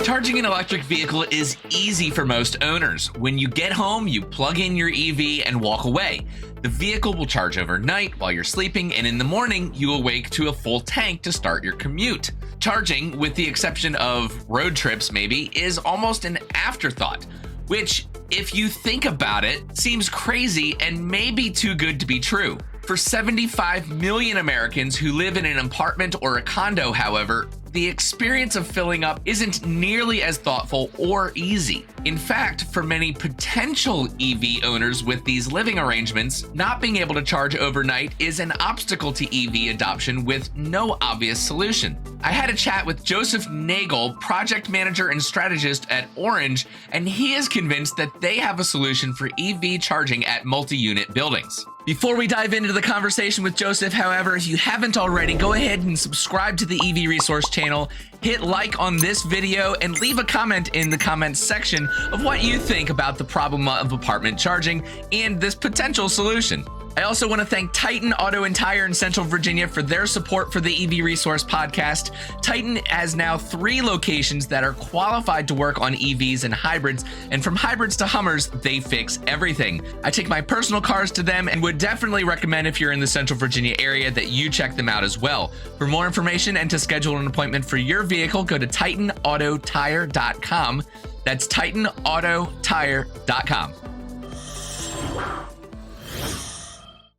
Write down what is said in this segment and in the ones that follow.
Charging an electric vehicle is easy for most owners. When you get home, you plug in your EV and walk away. The vehicle will charge overnight while you're sleeping, and in the morning, you awake to a full tank to start your commute. Charging, with the exception of road trips maybe, is almost an afterthought, which, if you think about it, seems crazy and maybe too good to be true. For 75 million Americans who live in an apartment or a condo, however, the experience of filling up isn't nearly as thoughtful or easy. In fact, for many potential EV owners with these living arrangements, not being able to charge overnight is an obstacle to EV adoption with no obvious solution. I had a chat with Joseph Nagle, project manager and strategist at Orange, and he is convinced that they have a solution for EV charging at multi-unit buildings. Before we dive into the conversation with Joseph, however, if you haven't already, go ahead and subscribe to the EV Resource channel, hit like on this video, and leave a comment in the comments section of what you think about the problem of apartment charging and this potential solution. I also want to thank Titan Auto and Tire in Central Virginia for their support for the EV Resource podcast. Titan has now 3 locations that are qualified to work on EVs and hybrids, and from hybrids to Hummers, they fix everything. I take my personal cars to them and would definitely recommend, if you're in the Central Virginia area, that you check them out as well. For more information and to schedule an appointment for your vehicle, go to titanautotire.com. That's titanautotire.com.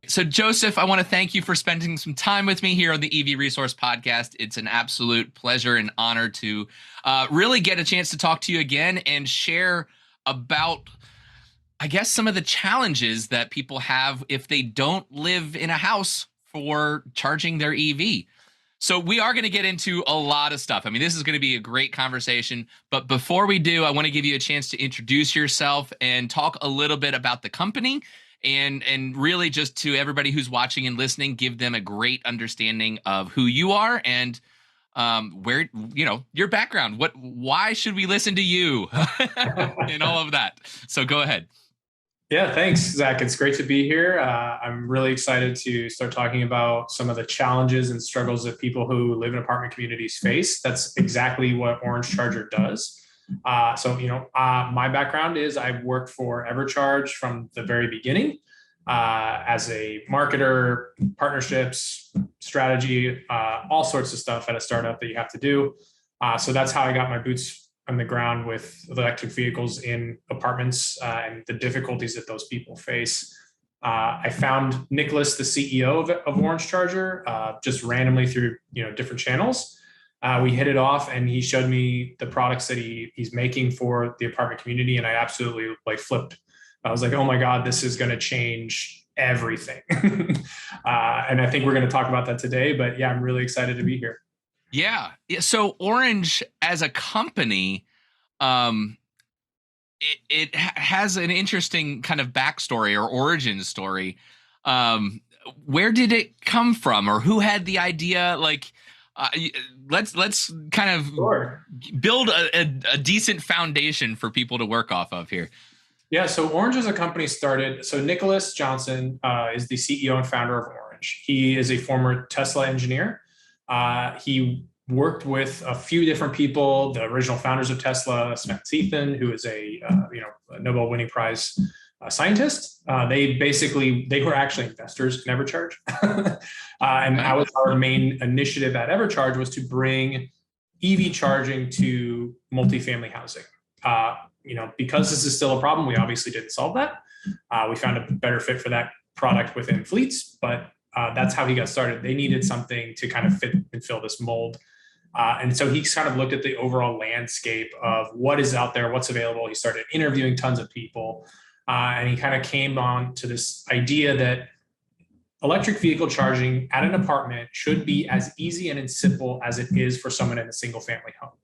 So Joseph, I want to thank you for spending some time with me here on the EV Resource Podcast. It's an absolute pleasure and honor to really get a chance to talk to you again and share about, I guess, some of the challenges that people have if they don't live in a house for charging their EV. So we are going to get into a lot of stuff. I mean, this is going to be a great conversation. But before we do, I want to give you a chance to introduce yourself and talk a little bit about the company. And really, just to everybody who's watching and listening, give them a great understanding of who you are and where, your background. Why should we listen to you and all of that? So go ahead. Yeah, thanks, Zach. It's great to be here. I'm really excited to start talking about some of the challenges and struggles that people who live in apartment communities face. That's exactly what Orange Charger does. My background is I've worked for EverCharge from the very beginning as a marketer, partnerships, strategy, all sorts of stuff at a startup that you have to do. So that's how I got my boots on the ground with electric vehicles in apartments and the difficulties that those people face. I found Nicholas, the CEO of Orange Charger, just randomly through different channels. We hit it off, and he showed me the products that he's making for the apartment community, and I absolutely flipped. I was like, oh my God, this is going to change everything. And I think we're going to talk about that today, but yeah, I'm really excited to be here. Yeah. So Orange as a company, it has an interesting kind of backstory or origin story. Where did it come from, or who had the idea? Let's kind of build a decent foundation for people to work off of here. Yeah, so Orange as a company started. So Nicholas Johnson is the CEO and founder of Orange. He is a former Tesla engineer. He worked with a few different people, the original founders of Tesla, Smith Ethan, who is a Nobel winning prize scientist. They were actually investors in EverCharge. And that was our main initiative at EverCharge, was to bring EV charging to multifamily housing. Because this is still a problem, we obviously didn't solve that. We found a better fit for that product within fleets, but that's how he got started. They needed something to kind of fit and fill this mold. And so he kind of looked at the overall landscape of what is out there, what's available. He started interviewing tons of people. And he kind of came on to this idea that electric vehicle charging at an apartment should be as easy and as simple as it is for someone in a single family home.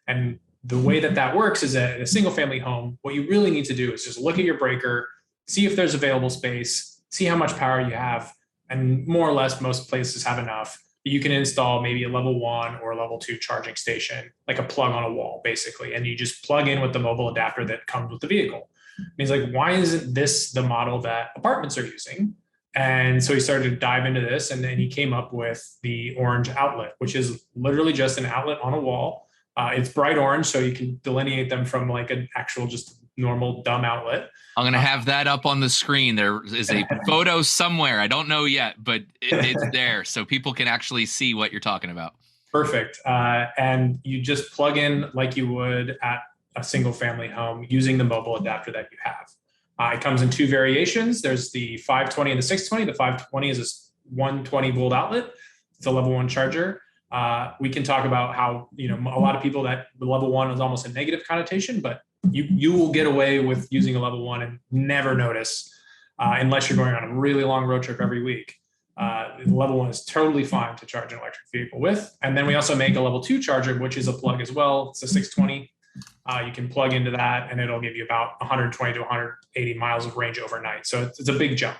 And the way that works is that in a single family home, what you really need to do is just look at your breaker, see if there's available space, see how much power you have. And more or less, most places have enough. You can install maybe a level 1 or a level 2 charging station, like a plug on a wall, basically. And you just plug in with the mobile adapter that comes with the vehicle. And he's like, why isn't this the model that apartments are using? And so he started to dive into this, and then he came up with the Orange outlet, which is literally just an outlet on a wall It's bright orange, so you can delineate them from like an actual just normal dumb outlet. I'm going to have that up on the screen. There is a photo somewhere. I don't know yet, but it's there so people can actually see what you're talking about. Perfect. And you just plug in like you would at a single family home using the mobile adapter that you have. It comes in two variations. There's the 520 and the 620. The 520 is a 120 volt outlet. It's a level 1 charger. We can talk about how, a lot of people that the level 1 is almost a negative connotation, but you will get away with using a level 1 and never notice unless you're going on a really long road trip every week. Level 1 is totally fine to charge an electric vehicle with. And then we also make a level 2 charger, which is a plug as well. It's a 620. You can plug into that and it'll give you about 120 to 180 miles of range overnight. So it's a big jump.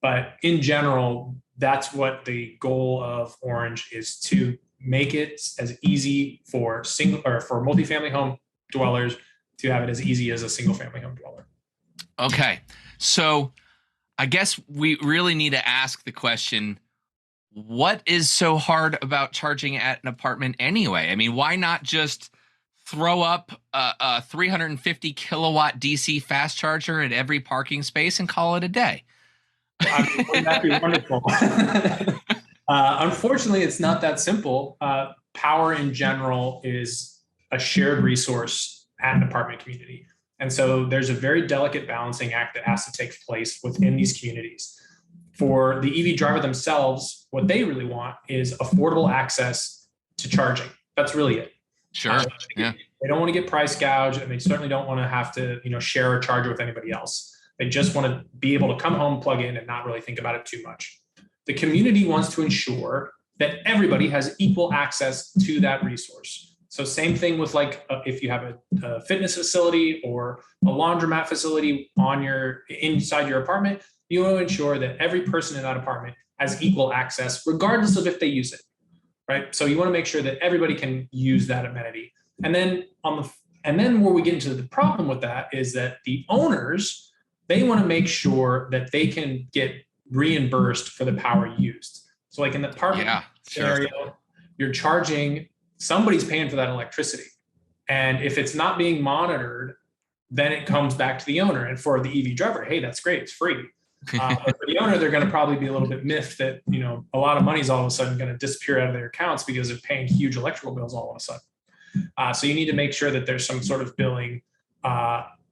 But in general, that's what the goal of Orange is, to make it as easy for for multifamily home dwellers to have it as easy as a single family home dweller. Okay. So I guess we really need to ask the question, what is so hard about charging at an apartment anyway? I mean, why not just throw up a 350 kilowatt DC fast charger at every parking space and call it a day? Wouldn't that be wonderful? Unfortunately, it's not that simple. Power in general is a shared resource at an apartment community. And so there's a very delicate balancing act that has to take place within these communities. For the EV driver themselves, what they really want is affordable access to charging. That's really it. Sure. Yeah. They don't want to get price gouged, and they certainly don't want to have to, share a charger with anybody else. They just want to be able to come home, plug in, and not really think about it too much. The community wants to ensure that everybody has equal access to that resource. So same thing with if you have a fitness facility or a laundromat facility inside your apartment, you want to ensure that every person in that apartment has equal access, regardless of if they use it, right? So you want to make sure that everybody can use that amenity. And then where we get into the problem with that is that the owners, they want to make sure that they can get reimbursed for the power used. So like in the apartment scenario, you're charging, somebody's paying for that electricity. And if it's not being monitored, then it comes back to the owner. And for the EV driver, hey, that's great, it's free. But for the owner, they're going to probably be a little bit miffed that, a lot of money is all of a sudden going to disappear out of their accounts because they're paying huge electrical bills all of a sudden. So you need to make sure that there's some sort of billing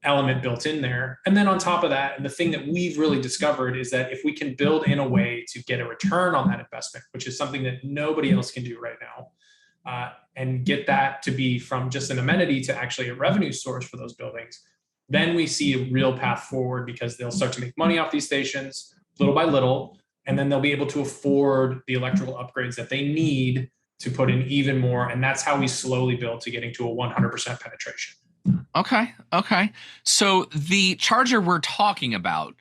element built in there. And then on top of that, and the thing that we've really discovered is that if we can build in a way to get a return on that investment, which is something that nobody else can do right now, and get that to be from just an amenity to actually a revenue source for those buildings, then we see a real path forward, because they'll start to make money off these stations little by little, and then they'll be able to afford the electrical upgrades that they need to put in even more. And that's how we slowly build to getting to a 100% penetration. Okay. So the charger we're talking about,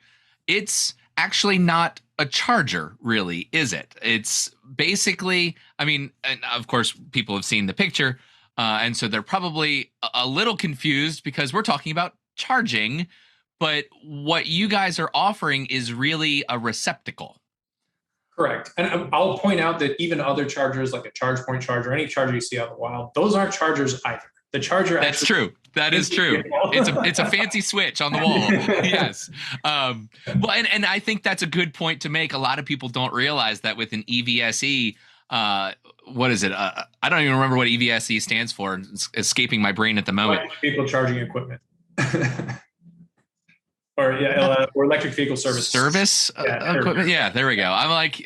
it's actually not a charger, really, is it? It's basically, and of course, people have seen the picture, and so they're probably a little confused because we're talking about charging, but what you guys are offering is really a receptacle. Correct. And I'll point out that even other chargers, like a ChargePoint charger, any charger you see out in the wild, those aren't chargers either. The charger. That's true. That is true. It's a fancy switch on the wall. Yes. Well, and I think that's a good point to make. A lot of people don't realize that with an EVSE, what is it? I don't even remember what EVSE stands for. It's escaping my brain at the moment. Electric vehicle charging equipment. Or electric vehicle service. Equipment. Yeah, there we go. I'm like,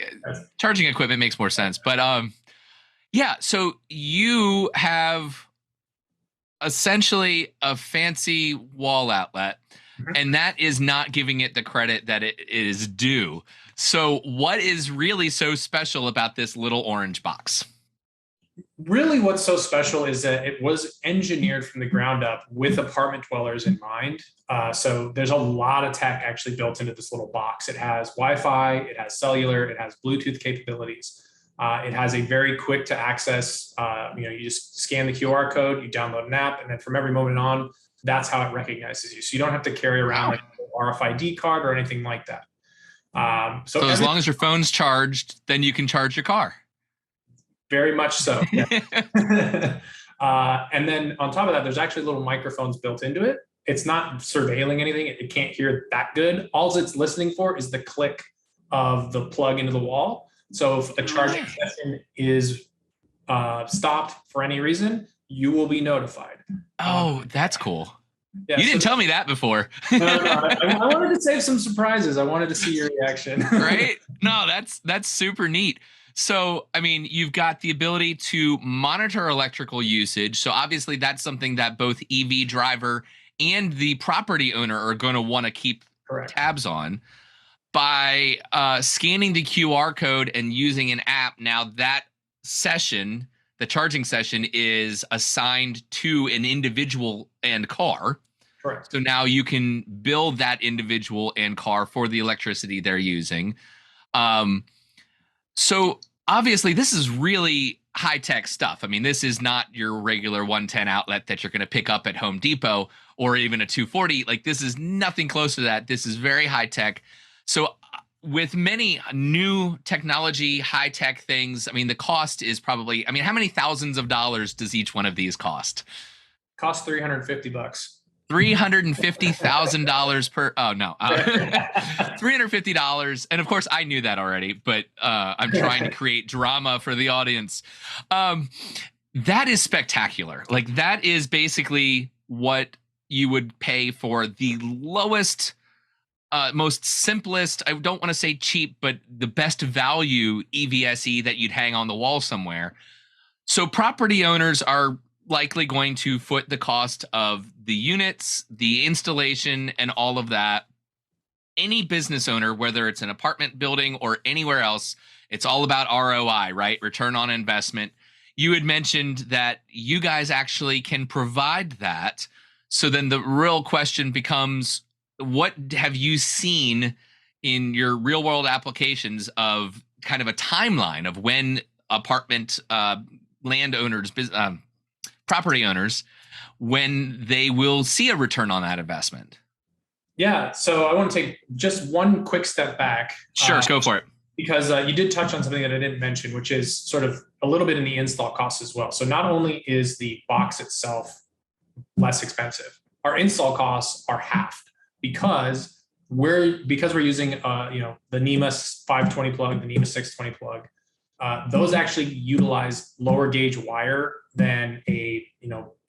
charging equipment makes more sense. But so you have essentially a fancy wall outlet, and that is not giving it the credit that it is due. So what is really so special about this little orange box? Really, what's so special is that it was engineered from the ground up with apartment dwellers in mind. So there's a lot of tech actually built into this little box. It has Wi-Fi, it has cellular, it has Bluetooth capabilities. It has a very quick to access, you just scan the QR code, you download an app, and then from every moment on, that's how it recognizes you. So you don't have to carry around like an RFID card or anything like that. So as long as your phone's charged, then you can charge your car. Very much so. Yeah. And then on top of that, there's actually little microphones built into it. It's not surveilling anything. It can't hear that good. All it's listening for is the click of the plug into the wall. So if a charging session is stopped for any reason, you will be notified. Oh, that's cool. Yeah, you didn't tell me that before. I wanted to save some surprises. I wanted to see your reaction. Right? No, that's super neat. So, I mean, you've got the ability to monitor electrical usage. So obviously that's something that both EV driver and the property owner are going to want to keep Correct. tabs on by scanning the QR code and using an app. Now that session, the charging session, is assigned to an individual and car. Correct. So now you can bill that individual and car for the electricity they're using. So obviously this is really high-tech stuff. I mean, this is not your regular 110 outlet that you're going to pick up at Home Depot or even a 240. Like, this is nothing close to that. This is very high-tech. So with many new technology, high-tech things, I mean, the cost is probably, I mean, how many thousands of dollars does each one of these cost? Cost $350. $350,000 per. Oh no, $350. And of course, I knew that already, but I'm trying to create drama for the audience. That is spectacular. Like, that is basically what you would pay for the lowest, most simplest. I don't want to say cheap, but the best value EVSE that you'd hang on the wall somewhere. So property owners are likely going to foot the cost of the units, the installation, and all of that. Any business owner, whether it's an apartment building or anywhere else, it's all about ROI, right? Return on investment. You had mentioned that you guys actually can provide that. So then the real question becomes, what have you seen in your real world applications of kind of a timeline of when apartment landowners, property owners, when they will see a return on that investment? Yeah, so I want to take just one quick step back. Sure, go for it. Because you did touch on something that I didn't mention, which is sort of a little bit in the install costs as well. So not only is the box itself less expensive, our install costs are halved because we're using the NEMA 520 plug, the NEMA 620 plug. Those actually utilize lower gauge wire than a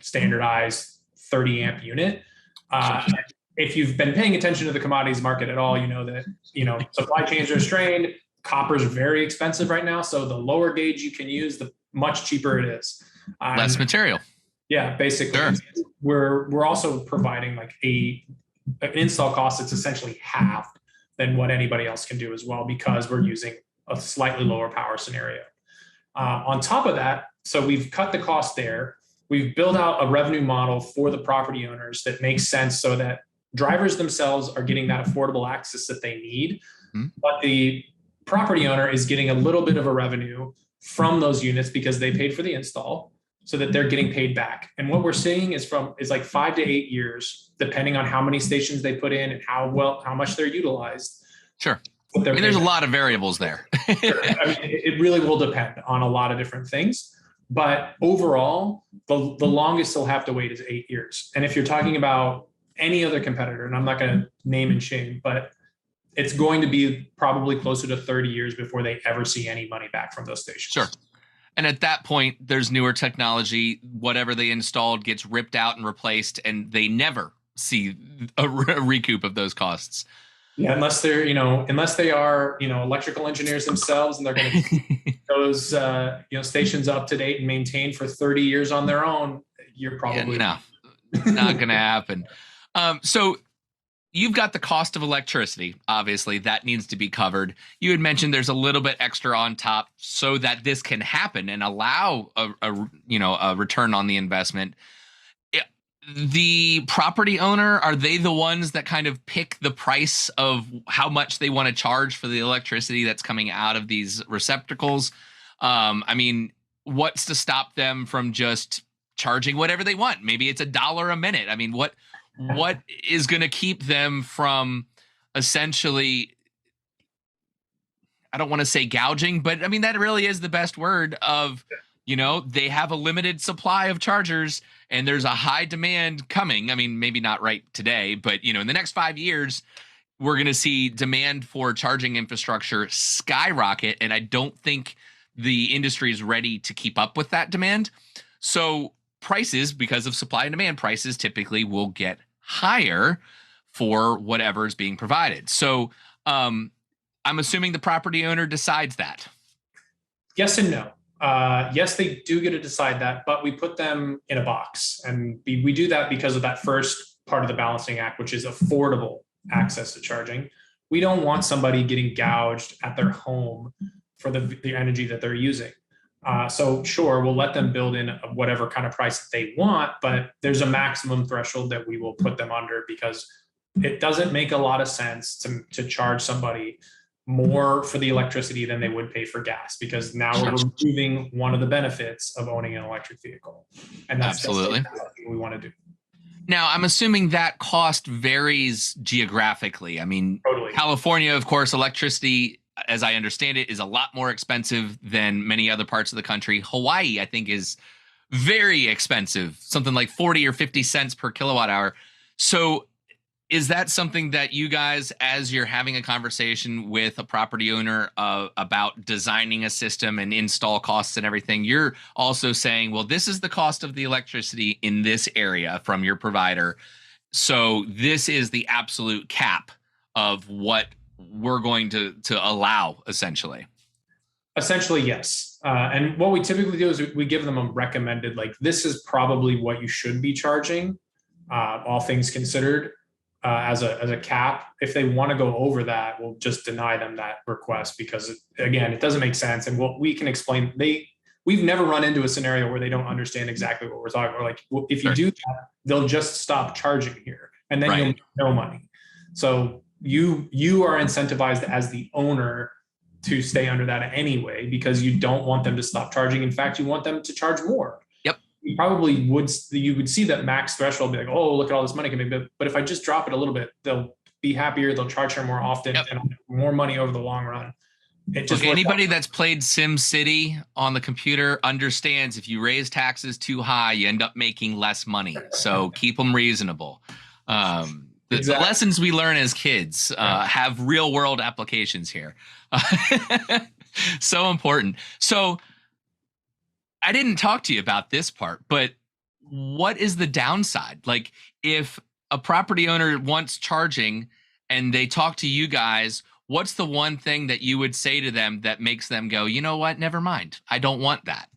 standardized 30 amp unit. If you've been paying attention to the commodities market at all, you know that supply chains are strained. Copper's very expensive right now, so the lower gauge you can use, the much cheaper it is. Less material. Yeah, basically. Sure. We're also providing like an install cost that's essentially halved than what anybody else can do as well, because we're using a slightly lower power scenario. On top of that, so we've cut the cost there. We've built out a revenue model for the property owners that makes sense so that drivers themselves are getting that affordable access that they need, but the property owner is getting a little bit of a revenue from those units because they paid for the install, so that they're getting paid back. And what we're seeing is like 5 to 8 years, depending on how many stations they put in and how much they're utilized. Sure. I mean, there's a lot of variables there. Sure. I mean, it really will depend on a lot of different things. But overall, the longest they'll have to wait is 8 years. And if you're talking about any other competitor, and I'm not going to name and shame, but it's going to be probably closer to 30 years before they ever see any money back from those stations. Sure. And at that point, there's newer technology. Whatever they installed gets ripped out and replaced, and they never see a recoup of those costs. Yeah, unless they are electrical engineers themselves, and they're going to keep those stations up to date and maintained for 30 years on their own. You're probably not going to happen. So you've got the cost of electricity. Obviously, that needs to be covered. You had mentioned there's a little bit extra on top so that this can happen and allow a return on the investment. The property owner, are they the ones that kind of pick the price of how much they want to charge for the electricity that's coming out of these receptacles? I mean, what's to stop them from just charging whatever they want? Maybe it's $1 a minute. I mean, what is going to keep them from essentially, I don't want to say gouging, but I mean, that really is the best word, of They have a limited supply of chargers and there's a high demand coming. I mean, maybe not right today, but in the next 5 years, we're going to see demand for charging infrastructure skyrocket. And I don't think the industry is ready to keep up with that demand. So prices, because of supply and demand, prices typically will get higher for whatever is being provided. So I'm assuming the property owner decides that. Yes and no. Yes, they do get to decide that, but we put them in a box. And we do that because of that first part of the balancing act, which is affordable access to charging. We don't want somebody getting gouged at their home for the energy that they're using. So sure, we'll let them build in whatever kind of price that they want, but there's a maximum threshold that we will put them under, because it doesn't make a lot of sense to charge somebody more for the electricity than they would pay for gas, because now we're removing one of the benefits of owning an electric vehicle. And that's absolutely what we want to do. Now, I'm assuming that cost varies geographically. I mean, Totally. California, of course, electricity, as I understand it, is a lot more expensive than many other parts of the country. Hawaii, I think, is very expensive, something like 40 or 50 cents per kilowatt hour. So is that something that you guys, as you're having a conversation with a property owner about designing a system and install costs and everything, you're also saying, well, this is the cost of the electricity in this area from your provider. So this is the absolute cap of what we're going to allow, essentially. Essentially, yes. And what we typically do is we give them a recommended, like, this is probably what you should be charging, all things considered. As a cap. If they want to go over that, we'll just deny them that request, because again, it doesn't make sense. And what we can explain, we've never run into a scenario where they don't understand exactly what we're talking about. We're like, well, if you do that, they'll just stop charging here, and then you'll make no money. So you are incentivized as the owner to stay under that anyway, because you don't want them to stop charging. In fact, you want them to charge more. You probably would see that max threshold, be like, oh, look at all this money coming in. But if I just drop it a little bit, they'll be happier. They'll charge her more often and more money over the long run. It just anybody that's played Sim City on the computer understands if you raise taxes too high, you end up making less money. So keep them reasonable. The lessons we learn as kids have real world applications here. So important. So I didn't talk to you about this part, but what is the downside? Like, if a property owner wants charging and they talk to you guys, what's the one thing that you would say to them that makes them go, you know what, never mind, I don't want that?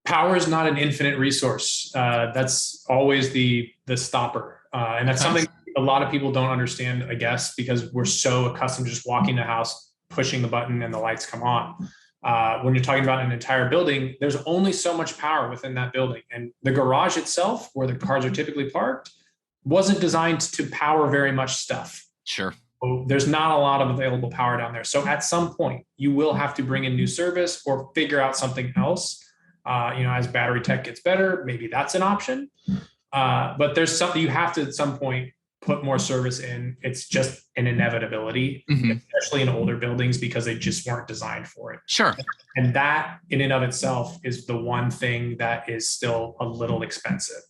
Power is not an infinite resource. That's always the stopper. And that's something a lot of people don't understand, I guess, because we're so accustomed to just walking the house, pushing the button, and the lights come on. When you're talking about an entire building, there's only so much power within that building. And the garage itself, where the cars are typically parked, wasn't designed to power very much stuff. Sure. So there's not a lot of available power down there. So at some point, you will have to bring in new service or figure out something else. As battery tech gets better, maybe that's an option. But there's something you have to, at some point, put more service in. It's just an inevitability, especially in older buildings, because they just weren't designed for it. Sure. And that in and of itself is the one thing that is still a little expensive.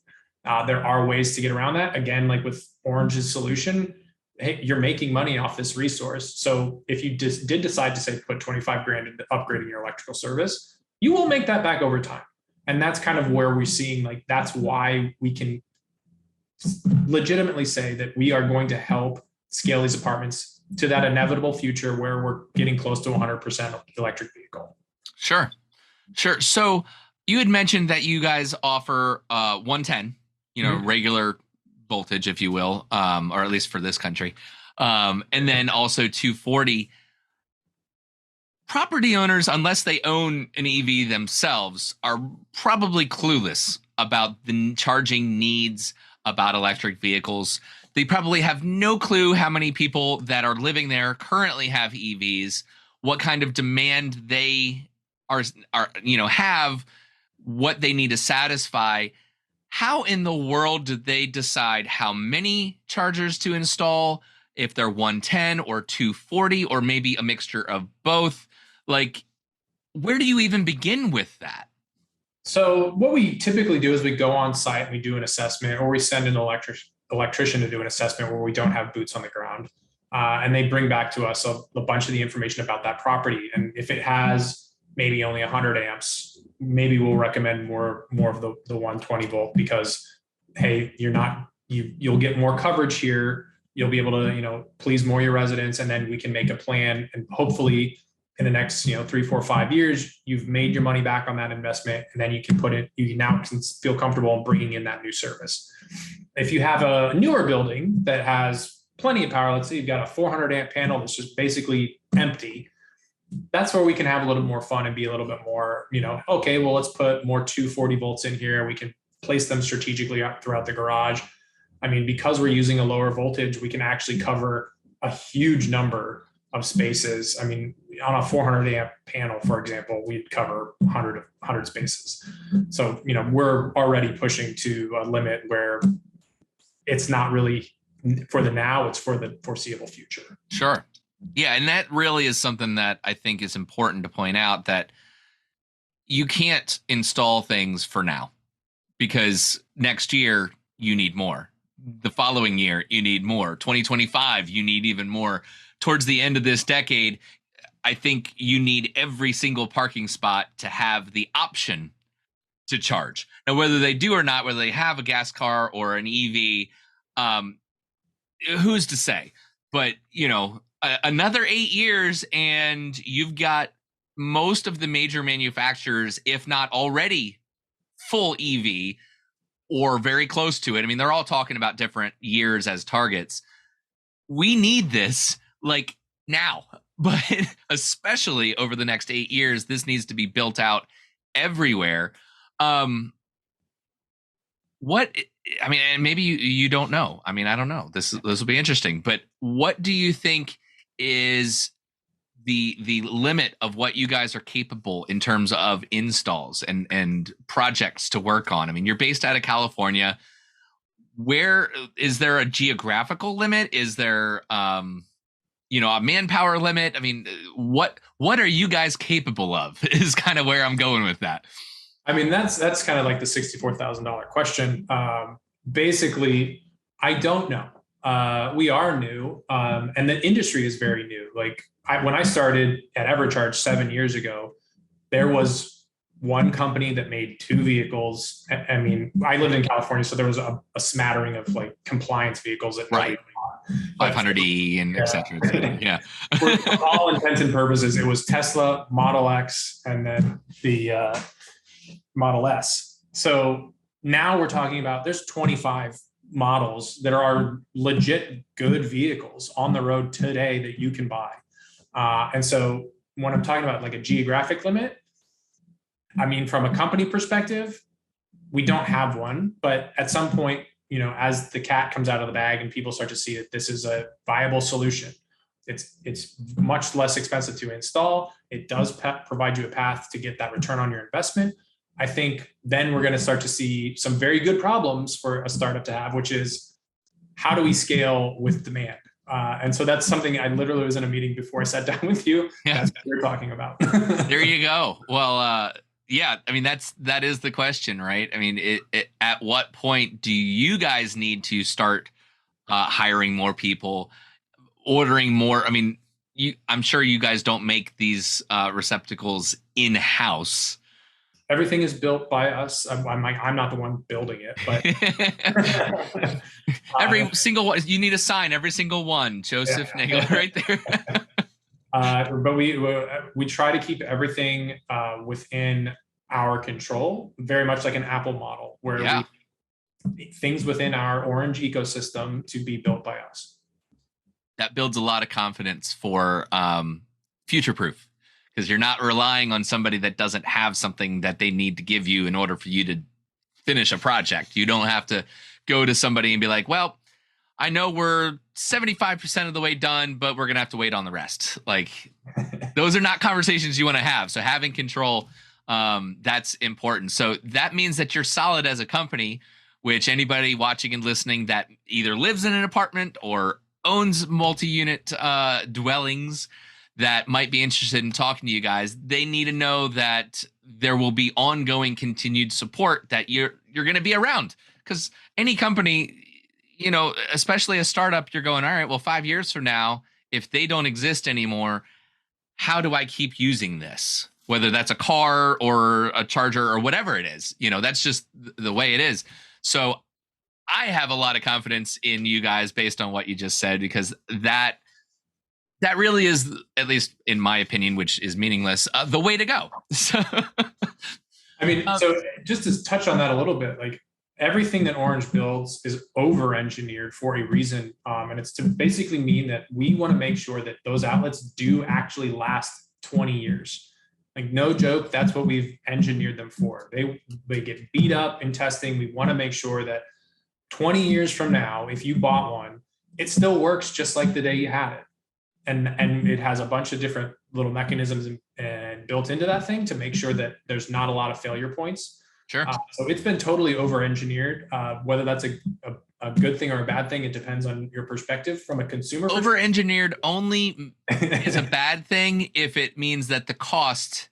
There are ways to get around that. Again, like with Orange's solution, hey, you're making money off this resource. So if you just did decide to say put 25 grand into upgrading your electrical service, you will make that back over time. And that's kind of where we're seeing, like, that's why we can legitimately say that we are going to help scale these apartments to that inevitable future where we're getting close to 100% electric vehicle. Sure. So you had mentioned that you guys offer 110, regular voltage, if you will, or at least for this country. And then also 240. Property owners, unless they own an EV themselves, are probably clueless about the charging needs about electric vehicles. They probably have no clue how many people that are living there currently have EVs, what kind of demand they have, what they need to satisfy. How in the world do they decide how many chargers to install, if they're 110 or 240, or maybe a mixture of both? Like, where do you even begin with that? So what we typically do is we go on site and we do an assessment, or we send an electrician to do an assessment where we don't have boots on the ground. And they bring back to us a bunch of the information about that property. And if it has maybe only 100 amps, maybe we'll recommend more of the 120 volt, because, hey, you'll get more coverage here. You'll be able to, please more your residents, and then we can make a plan, and hopefully in the next 3 4 5 years you've made your money back on that investment, and then you now can feel comfortable in bringing in that new service. If you have a newer building that has plenty of power, let's say you've got a 400 amp panel that's just basically empty, that's where we can have a little more fun and be a little bit more, okay, well, let's put more 240 volts in here. We can place them strategically throughout the garage. I mean, because we're using a lower voltage, we can actually cover a huge number of spaces. I mean, on a 400 amp panel, for example, we'd cover 100 spaces. So, we're already pushing to a limit where it's not really for the now, it's for the foreseeable future. Sure. Yeah. And that really is something that I think is important to point out, that you can't install things for now, because next year you need more. The following year, you need more. 2025, you need even more. Towards the end of this decade, I think you need every single parking spot to have the option to charge. Now, whether they do or not, whether they have a gas car or an EV, who's to say? But, another 8 years and you've got most of the major manufacturers, if not already full EV or very close to it. I mean, they're all talking about different years as targets. We need this like now, but especially over the next 8 years, this needs to be built out everywhere. And maybe you don't know. I mean, I don't know. This will be interesting. But what do you think is the limit of what you guys are capable in terms of installs and projects to work on? I mean, you're based out of California. Where is there a geographical limit? Is there a manpower limit? I mean, what are you guys capable of is kind of where I'm going with that. I mean, that's kind of like the $64,000 question. Basically, I don't know. We are new, and the industry is very new. Like when I started at EverCharge 7 years ago, there was one company that made 2 vehicles. I mean, I lived in California, so there was a smattering of like compliance vehicles that right. 500E and et cetera. Yeah. For all intents and purposes, it was Tesla, Model X, and then the Model S. So now we're talking about there's 25 models that are legit good vehicles on the road today that you can buy. And so when I'm talking about like a geographic limit, I mean, from a company perspective, we don't have one, but at some point, as the cat comes out of the bag and people start to see that this is a viable solution, it's much less expensive to install. It does provide you a path to get that return on your investment. I think then we're going to start to see some very good problems for a startup to have, which is how do we scale with demand? And so that's something I literally was in a meeting before I sat down with you. Yeah. That's what we're talking about. There you go. Well, yeah, I mean, that is the question, right? I mean, at what point do you guys need to start hiring more people, ordering more? I mean, I'm sure you guys don't make these receptacles in-house. Everything is built by us. I'm not the one building it, but every single one. You need a sign. Every single one. Joseph Nagle, right there. But we try to keep everything within our control, very much like an Apple model, where things within our Orange ecosystem to be built by us. That builds a lot of confidence for future-proof, because you're not relying on somebody that doesn't have something that they need to give you in order for you to finish a project. You don't have to go to somebody and be like, well, I know we're 75% of the way done, but we're going to have to wait on the rest. Like, those are not conversations you want to have. So having control, that's important. So that means that you're solid as a company, which anybody watching and listening that either lives in an apartment or owns multi-unit dwellings, that might be interested in talking to you guys, they need to know that there will be ongoing continued support, that you're going to be around, because any company, especially a startup, you're going, all right, well, 5 years from now, if they don't exist anymore, how do I keep using this? Whether that's a car or a charger or whatever it is, that's just the way it is. So I have a lot of confidence in you guys based on what you just said, because that really is, at least in my opinion, which is meaningless, the way to go. So, I mean, so just to touch on that a little bit, like everything that Orange builds is over engineered for a reason. And it's to basically mean that we want to make sure that those outlets do actually last 20 years. Like, no joke, that's what we've engineered them for. They get beat up in testing. We want to make sure that 20 years from now, if you bought one, it still works just like the day you had it. And it has a bunch of different little mechanisms and built into that thing to make sure that there's not a lot of failure points. sure. So it's been totally over-engineered. Whether that's a good thing or a bad thing, it depends on your perspective. From a consumer Over-engineered only is a bad thing if it means that the cost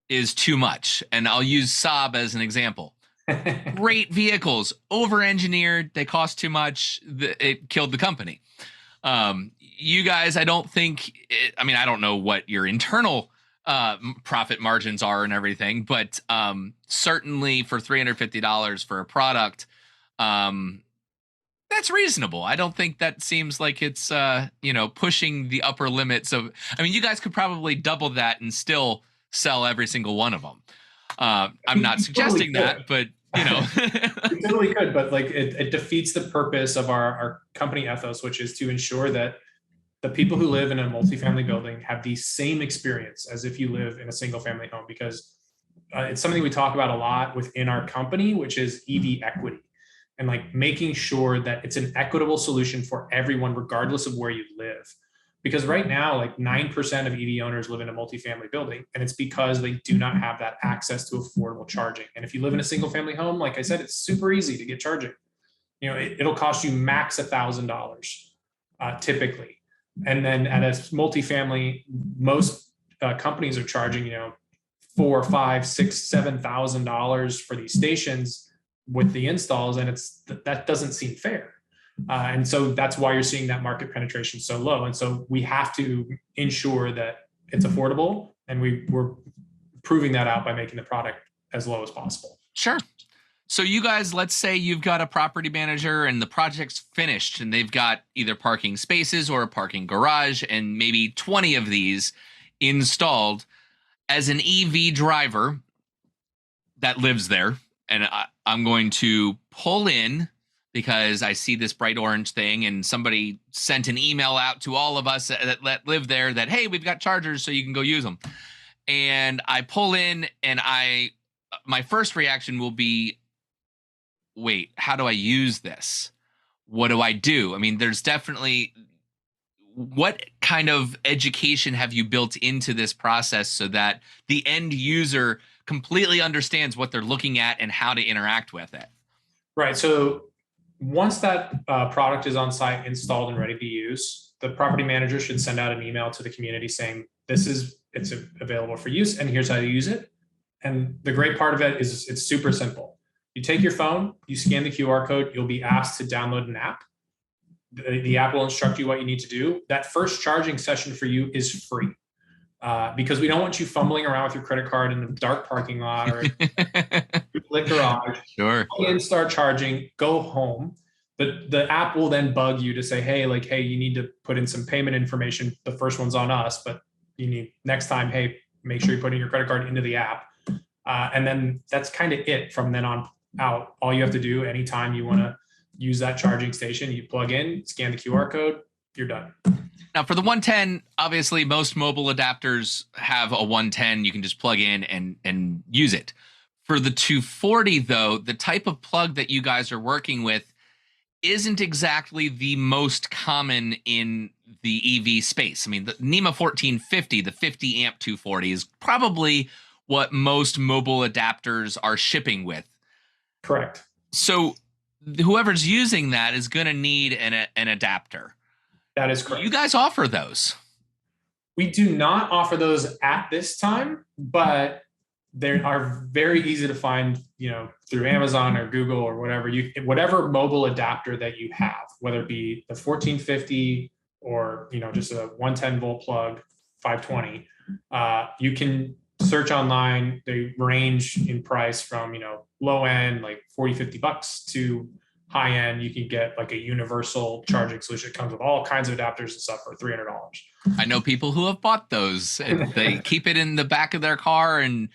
is too much. And I'll use Saab as an example. Great vehicles, over-engineered, they cost too much, it killed the company. You guys, I don't think, I don't know what your internal profit margins are and everything, but certainly for $350 for a product, that's reasonable. I don't think that seems like it's pushing the upper limits of. You guys could probably double that and still sell every single one of them. I'm not suggesting that, but we totally could, but like it defeats the purpose of our company ethos, which is to ensure that the people who live in a multifamily building have the same experience as if you live in a single family home, because it's something we talk about a lot within our company, which is EV equity, and like making sure that it's an equitable solution for everyone, regardless of where you live. Because right now, like 9% of EV owners live in a multifamily building, and it's because they do not have that access to affordable charging. And if you live in a single family home, like I said, it's super easy to get charging. It'll cost you max $1,000 typically. And then at a multifamily, most companies are charging, $4,000, $5,000, $6,000, $7,000 for these stations with the installs, and that doesn't seem fair. And so that's why you're seeing that market penetration so low. And so we have to ensure that it's affordable, and we're proving that out by making the product as low as possible. Sure. So you guys, let's say you've got a property manager and the project's finished and they've got either parking spaces or a parking garage and maybe 20 of these installed. As an EV driver that lives there, and I'm going to pull in because I see this bright orange thing and somebody sent an email out to all of us that live there that, hey, we've got chargers so you can go use them. And I pull in and my first reaction will be, wait, how do I use this? What do I do? There's definitely, what kind of education have you built into this process so that the end user completely understands what they're looking at and how to interact with it? Right. So once that product is on site, installed and ready to use, the property manager should send out an email to the community saying, it's available for use and here's how to use it. And the great part of it is it's super simple. You take your phone, you scan the QR code, you'll be asked to download an app. The app will instruct you what you need to do. That first charging session for you is free because we don't want you fumbling around with your credit card in a dark parking lot or lit garage. Sure. Go in, start charging, go home. The app will then bug you to say, hey, you need to put in some payment information. The first one's on us, but you need next time, hey, make sure you put in your credit card into the app. And then that's kind of it from then on out. All you have to do anytime you want to use that charging station, you plug in, scan the QR code, you're done. Now for the 110, obviously most mobile adapters have a 110. You can just plug in and use it. For the 240 though, the type of plug that you guys are working with isn't exactly the most common in the EV space. The NEMA 1450, the 50 amp 240 is probably what most mobile adapters are shipping with. Correct. So whoever's using that is going to need an adapter. That is correct. You guys offer those. We do not offer those at this time, but they are very easy to find, through Amazon or Google or whatever mobile adapter that you have, whether it be the 1450 or, just a 110-volt plug, 520. You can search online. They range in price from, low end, like 40, $50 to high end. You can get like a universal charging solution. It comes with all kinds of adapters and stuff for $300. I know people who have bought those. They keep it in the back of their car, and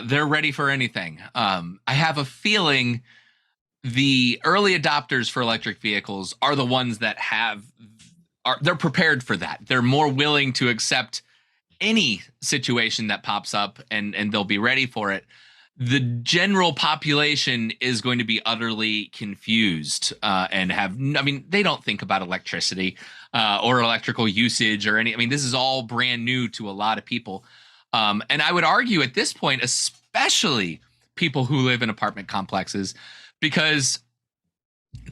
they're ready for anything. I have a feeling the early adopters for electric vehicles are the ones that they're prepared for that. They're more willing to accept any situation that pops up, and they'll be ready for it. The general population is going to be utterly confused and they don't think about electricity or electrical usage or any. I mean, this is all brand new to a lot of people. And I would argue at this point, especially people who live in apartment complexes, because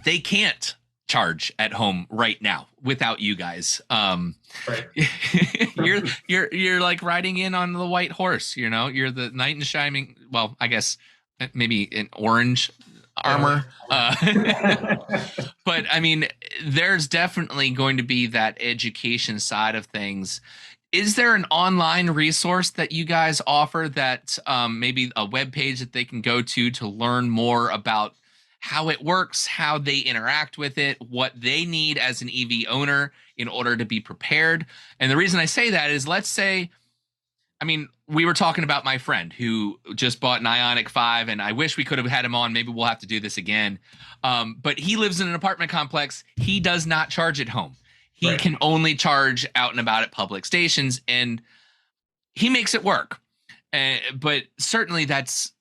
they can't charge at home right now without you guys. Right. You're like riding in on the white horse, you're the knight in shining. Well, I guess maybe in orange armor. But I mean, there's definitely going to be that education side of things. Is there an online resource that you guys offer that maybe a web page that they can go to learn more about how it works, how they interact with it, what they need as an EV owner in order to be prepared? And the reason I say that is, let's say, we were talking about my friend who just bought an Ioniq 5, and I wish we could have had him on. Maybe we'll have to do this again. But he lives in an apartment complex. He does not charge at home. He can only charge out and about at public stations, and he makes it work. But certainly that's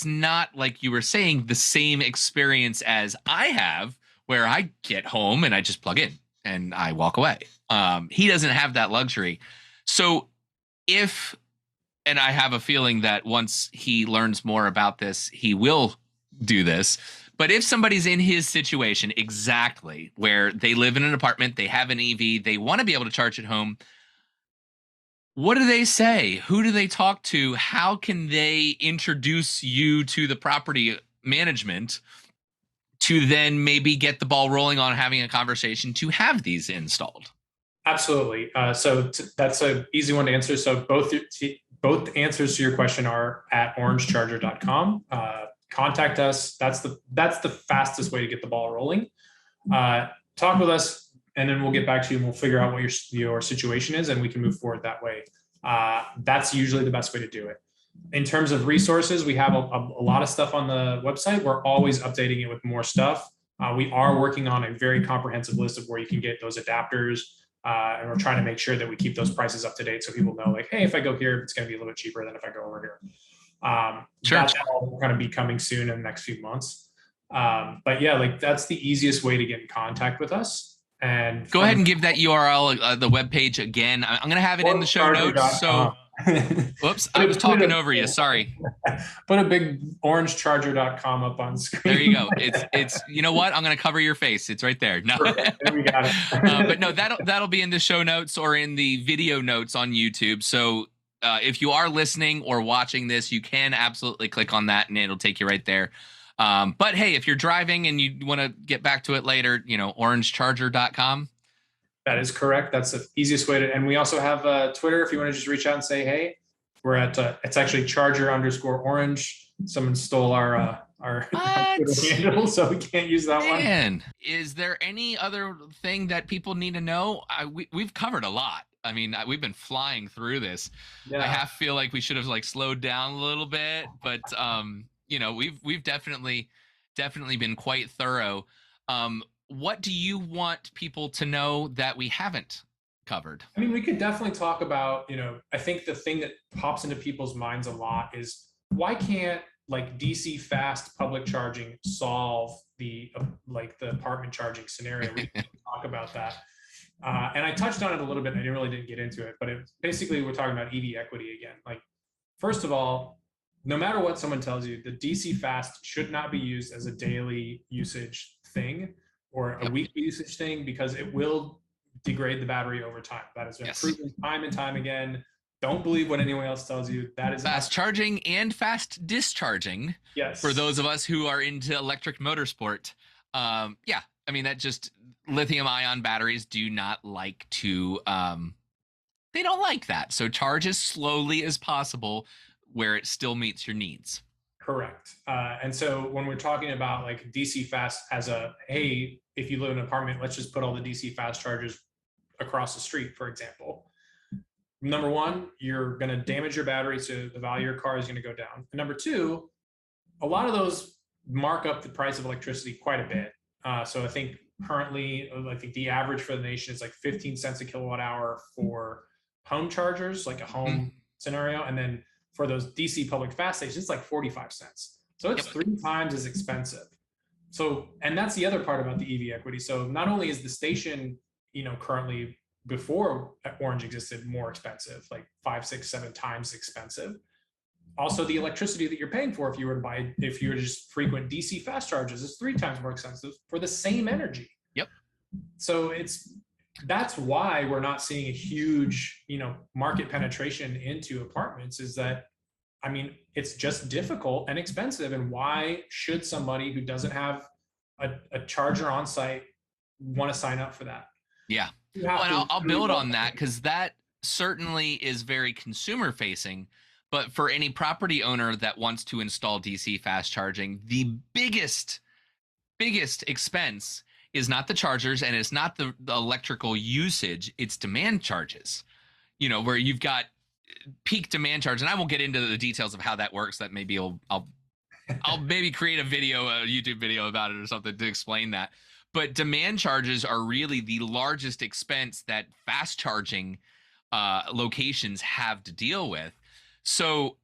not, like you were saying, the same experience as I have, where I get home and I just plug in and I walk away. He doesn't have that luxury. So and I have a feeling that once he learns more about this, he will do this. But if somebody's in his situation exactly, where they live in an apartment, they have an EV, they want to be able to charge at home, what do they say? Who do they talk to? How can they introduce you to the property management to then maybe get the ball rolling on having a conversation to have these installed? Absolutely. That's an easy one to answer. So both answers to your question are at orangecharger.com. Contact us. That's the fastest way to get the ball rolling. Talk with us, and then we'll get back to you and we'll figure out what your situation is, and we can move forward that way. That's usually the best way to do it. In terms of resources, we have a lot of stuff on the website. We're always updating it with more stuff. We are working on a very comprehensive list of where you can get those adapters. And we're trying to make sure that we keep those prices up to date, so people know, like, hey, if I go here, it's going to be a little bit cheaper than if I go over here. Sure. That's all going to be coming soon in the next few months. But yeah, like, that's the easiest way to get in contact with us. And go ahead and give that URL, the webpage again. I'm going to have it in the show notes. So, whoops, I was talking over you. Sorry. Put a big orangecharger.com up on screen. There you go. It's you know what? I'm going to cover your face. It's right there. No, there we got it. But no, that'll be in the show notes or in the video notes on YouTube. So if you are listening or watching this, you can absolutely click on that and it'll take you right there. But hey, if you're driving and you want to get back to it later, orangecharger.com. That is correct. That's the easiest way to, and we also have Twitter if you want to just reach out and say, hey, we're at, it's actually charger_orange. Someone stole our Twitter handle, so we can't use that one. Is there any other thing that people need to know? We've covered a lot. We've been flying through this. Yeah. I feel like we should have slowed down a little bit, but we've definitely been quite thorough. What do you want people to know that we haven't covered? We could definitely talk about, I think the thing that pops into people's minds a lot is, why can't DC fast public charging solve the apartment charging scenario? We can talk about that. And I touched on it a little bit, and I really didn't get into it, but basically we're talking about EV equity again. First of all, no matter what someone tells you, the DC fast should not be used as a daily usage thing or a weekly usage thing, because it will degrade the battery over time. That has been Yes. proven time and time again. Don't believe what anyone else tells you. That is Fast charging and fast discharging. Yes. For those of us who are into electric motorsport. Yeah, I mean, that just lithium ion batteries do not like to, they don't like that. So charge as slowly as possible where it still meets your needs. Correct. And so when we're talking about like DC fast as a, hey, if you live in an apartment, let's just put all the DC fast chargers across the street, for example. Number one, you're going to damage your battery, so the value of your car is going to go down. And number two, a lot of those mark up the price of electricity quite a bit. So I think currently, I think the average for the nation is like 15 cents a kilowatt hour for home chargers, like a home scenario. And then for those DC public fast stations, it's like 45 cents. So it's 3 times as expensive. So, and that's the other part about the EV equity. So not only is the station, currently before Orange existed more expensive, like 5, 6, 7 times expensive. Also, the electricity that you're paying for if you were to just frequent DC fast charges is 3 times more expensive for the same energy. Yep. So that's why we're not seeing a huge, market penetration into apartments, is that, I mean, it's just difficult and expensive. And why should somebody who doesn't have a charger on site want to sign up for that? Yeah. Well, and I'll build on that, because that certainly is very consumer facing. But for any property owner that wants to install DC fast charging, the biggest expense is not the chargers, and it's not the electrical usage, it's demand charges. Where you've got peak demand charge, and I won't get into the details of how that works. That maybe I'll maybe create a YouTube video about it or something to explain that. But demand charges are really the largest expense that fast charging locations have to deal with. So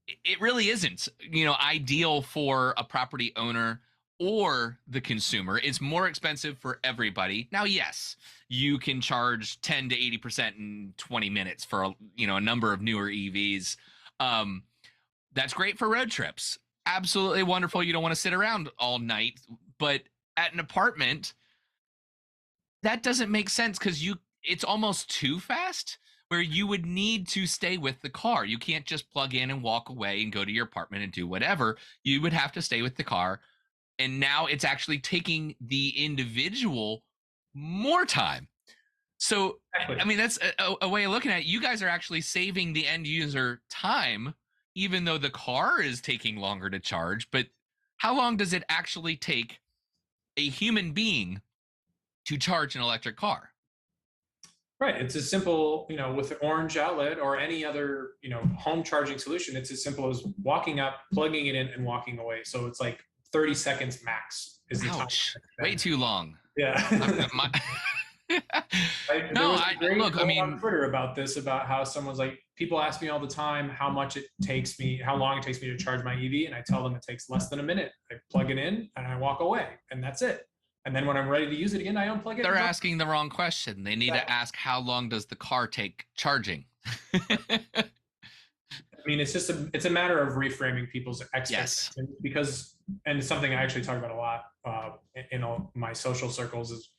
it really isn't, ideal for a property owner or the consumer. It's more expensive for everybody. Now, yes, you can charge 10 to 80% in 20 minutes for a number of newer EVs. That's great for road trips. Absolutely wonderful. You don't want to sit around all night, but at an apartment, that doesn't make sense, because it's almost too fast, where you would need to stay with the car. You can't just plug in and walk away and go to your apartment and do whatever. You would have to stay with the car. And now it's actually taking the individual more time. So, I mean, that's a way of looking at it. You guys are actually saving the end user time, even though the car is taking longer to charge. But how long does it actually take a human being to charge an electric car? Right. It's as simple, with the Orange outlet or any other, home charging solution. It's as simple as walking up, plugging it in, and walking away. So it's like 30 seconds max is the time. Way too long. Yeah. Look, I mean, on Twitter about this, about how someone's like, people ask me all the time how long it takes me to charge my EV. And I tell them it takes less than a minute. I plug it in and I walk away, and that's it. And then when I'm ready to use it again, I unplug it. They're asking the wrong question. They need to ask, how long does the car take charging? I mean, it's a matter of reframing people's expectations. Yes. Because, and it's something I actually talk about a lot in all my social circles, is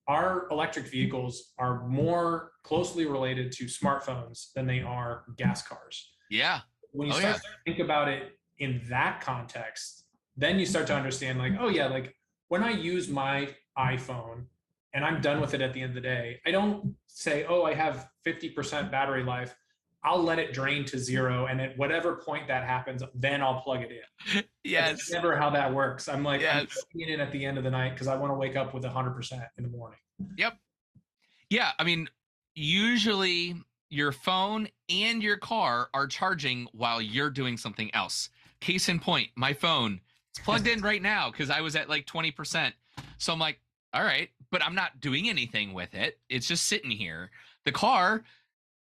our electric vehicles are more closely related to smartphones than they are gas cars. Yeah. When you start to think about it in that context, then you start to understand, like, oh yeah, like, when I use my iPhone and I'm done with it at the end of the day, I don't say, oh, I have 50% battery life. I'll let it drain to 0. And at whatever point that happens, then I'll plug it in. Yes. That's never how that works. I'm like, I'm plugging it in at the end of the night because I want to wake up with 100% in the morning. Yep. Yeah. I mean, usually your phone and your car are charging while you're doing something else. Case in point, my phone. It's plugged in right now because I was at like 20%. So I'm like, all right, but I'm not doing anything with it. It's just sitting here. The car,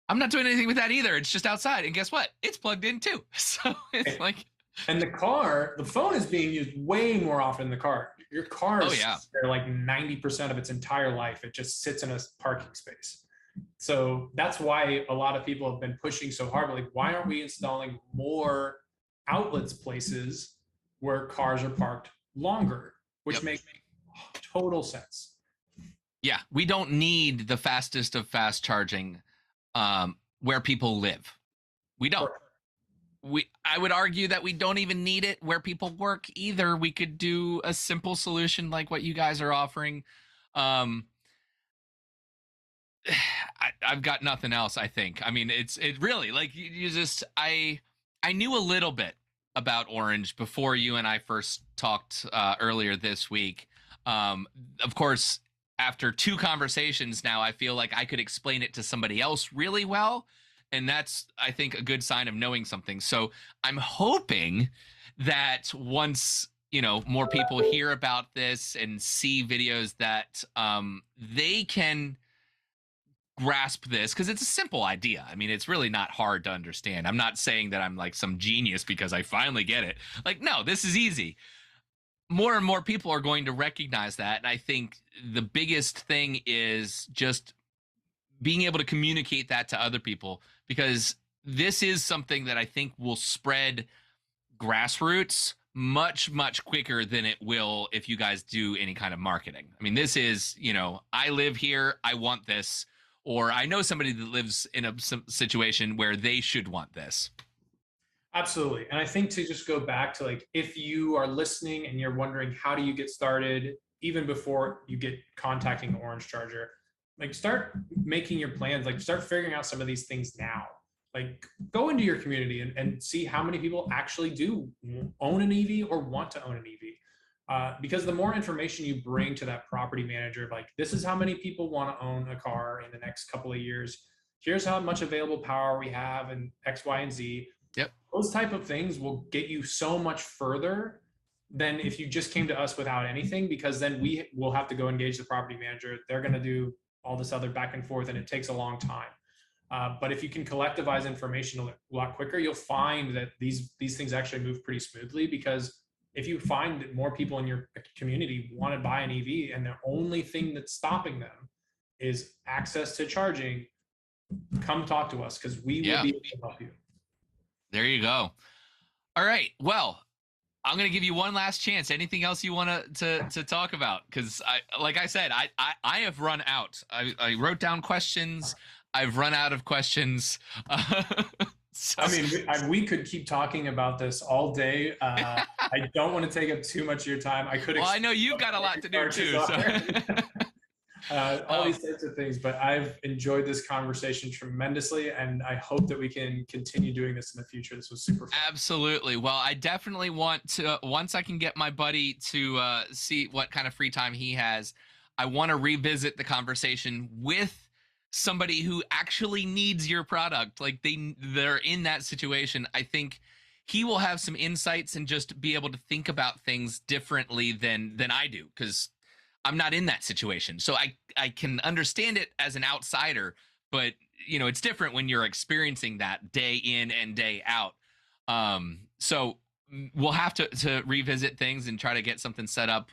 I'm not doing anything with that either. It's just outside. And guess what? It's plugged in too. So it's like. And the phone is being used way more often in the car. Your car is there like 90% of its entire life. It just sits in a parking space. So that's why a lot of people have been pushing so hard. Like, why aren't we installing more outlets places where cars are parked longer, which makes total sense. Yeah, we don't need the fastest of fast charging where people live. We don't. I would argue that we don't even need it where people work either. We could do a simple solution like what you guys are offering. Um, I've got nothing else. I think. I mean, it really like you just I knew a little bit about Orange before you and I first talked earlier this week. Of course, after two conversations now, I feel like I could explain it to somebody else really well, and that's I think a good sign of knowing something. So I'm hoping that once more people hear about this and see videos that they can grasp this because it's a simple idea. I mean, it's really not hard to understand. I'm not saying that I'm like some genius because I finally get it. Like, no, this is easy. More and more people are going to recognize that. And I think the biggest thing is just being able to communicate that to other people because this is something that I think will spread grassroots much, much quicker than it will if you guys do any kind of marketing. I mean, this is, I live here, I want this, or I know somebody that lives in a situation where they should want this. Absolutely. And I think to just go back to like, if you are listening and you're wondering, how do you get started, even before you get contacting the Orange Charger, like start making your plans, like start figuring out some of these things now. Like go into your community and see how many people actually do own an EV or want to own an EV. Because the more information you bring to that property manager, like this is how many people want to own a car in the next couple of years. Here's how much available power we have and X, Y, and Z. Yep. Those type of things will get you so much further than if you just came to us without anything, because then we will have to go engage the property manager. They're going to do all this other back and forth, and it takes a long time. But if you can collectivize information a lot quicker, you'll find that these things actually move pretty smoothly, because if you find that more people in your community want to buy an EV and the only thing that's stopping them is access to charging, come talk to us because we will be able to help you. There you go. All right. Well, I'm going to give you one last chance. Anything else you want to talk about? Because like I said, I have run out. I wrote down questions. I've run out of questions. So. I mean, we could keep talking about this all day. I don't want to take up too much of your time. I could. Well, I know you've got a lot to do too. All these types of things, but I've enjoyed this conversation tremendously, and I hope that we can continue doing this in the future. This was super fun. Absolutely. Well, I definitely want to, once I can get my buddy to see what kind of free time he has, I want to revisit the conversation with somebody who actually needs your product. Like they're in that situation. I think he will have some insights and just be able to think about things differently than I do, because I'm not in that situation. So I can understand it as an outsider, but it's different when you're experiencing that day in and day out. So we'll have to revisit things and try to get something set up,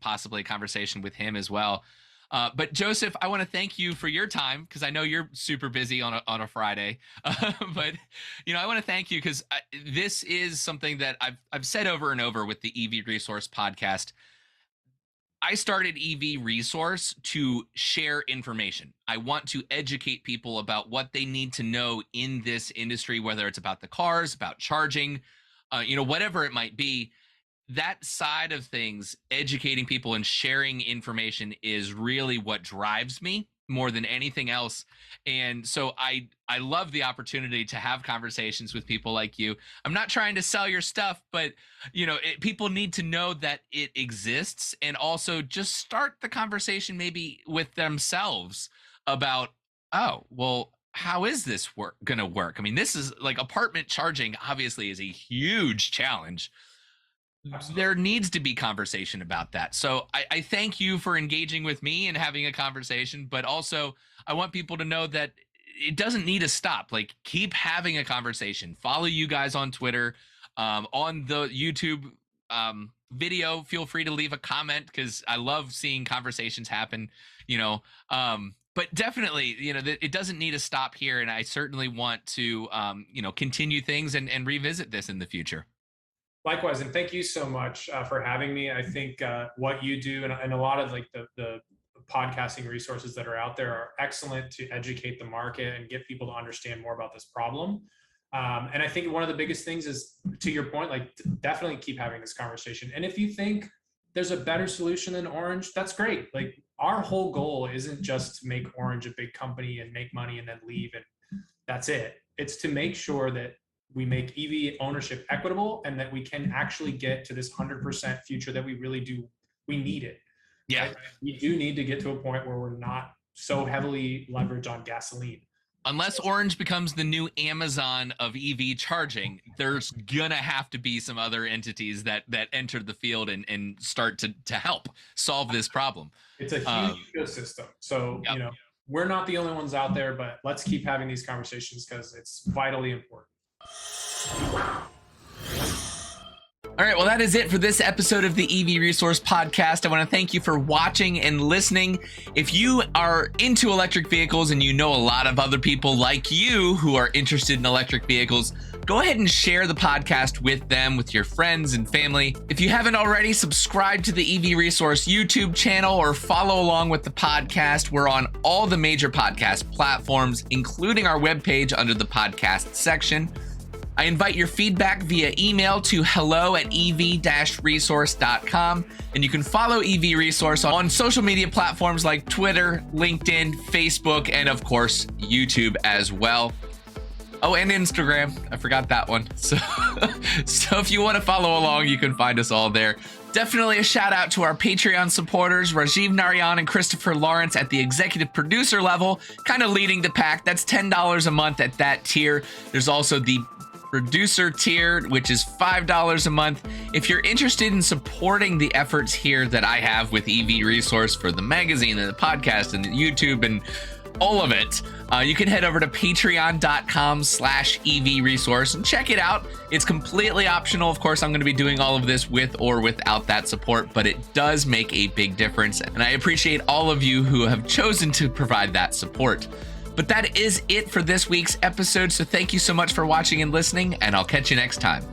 possibly a conversation with him as well. But Joseph, I want to thank you for your time, because I know you're super busy on a Friday. But I want to thank you because this is something that I've said over and over with the EV Resource podcast. I started EV Resource to share information. I want to educate people about what they need to know in this industry, whether it's about the cars, about charging, whatever it might be. That side of things, educating people and sharing information, is really what drives me more than anything else. And so I love the opportunity to have conversations with people like you. I'm not trying to sell your stuff, but people need to know that it exists, and also just start the conversation maybe with themselves about, oh, well, how is this going to work? I mean, this is like apartment charging obviously is a huge challenge. Absolutely. There needs to be conversation about that. So I thank you for engaging with me and having a conversation, but also I want people to know that it doesn't need to stop. Like, keep having a conversation. Follow you guys on Twitter, on the YouTube video. Feel free to leave a comment, because I love seeing conversations happen, but definitely, it doesn't need to stop here. And I certainly want to, continue things and revisit this in the future. Likewise, and thank you so much for having me. I think what you do, and a lot of like the podcasting resources that are out there are excellent to educate the market and get people to understand more about this problem. And I think one of the biggest things is, to your point, like definitely keep having this conversation. And if you think there's a better solution than Orange, that's great. Like our whole goal isn't just to make Orange a big company and make money and then leave and that's it. It's to make sure that we make EV ownership equitable and that we can actually get to this 100% future that we really do. We need it. Yeah. Right? We do need to get to a point where we're not so heavily leveraged on gasoline. Unless Orange becomes the new Amazon of EV charging, there's gonna have to be some other entities that enter the field and start to help solve this problem. It's a huge ecosystem. So, Yep. We're not the only ones out there, but let's keep having these conversations because it's vitally important. All right, well, that is it for this episode of the EV Resource Podcast. I want to thank you for watching and listening. If you are into electric vehicles and you know a lot of other people like you who are interested in electric vehicles, go ahead and share the podcast with them, with your friends and family. If you haven't already, subscribe to the EV Resource YouTube channel or follow along with the podcast. We're on all the major podcast platforms, including our webpage under the podcast section. I invite your feedback via email to hello@ev-resource.com, and you can follow EV Resource on social media platforms like Twitter, LinkedIn, Facebook, and of course, YouTube as well. Oh, and Instagram. I forgot that one. So if you want to follow along, you can find us all there. Definitely a shout out to our Patreon supporters, Rajiv Narayan and Christopher Lawrence at the executive producer level, kind of leading the pack. That's $10 a month at that tier. There's also the producer tier, which is $5 a month. If you're interested in supporting the efforts here that I have with EV Resource for the magazine and the podcast and the YouTube and all of it, you can head over to patreon.com/EV Resource and check it out. It's completely optional. Of course, I'm going to be doing all of this with or without that support, but it does make a big difference. And I appreciate all of you who have chosen to provide that support. But that is it for this week's episode. So thank you so much for watching and listening, and I'll catch you next time.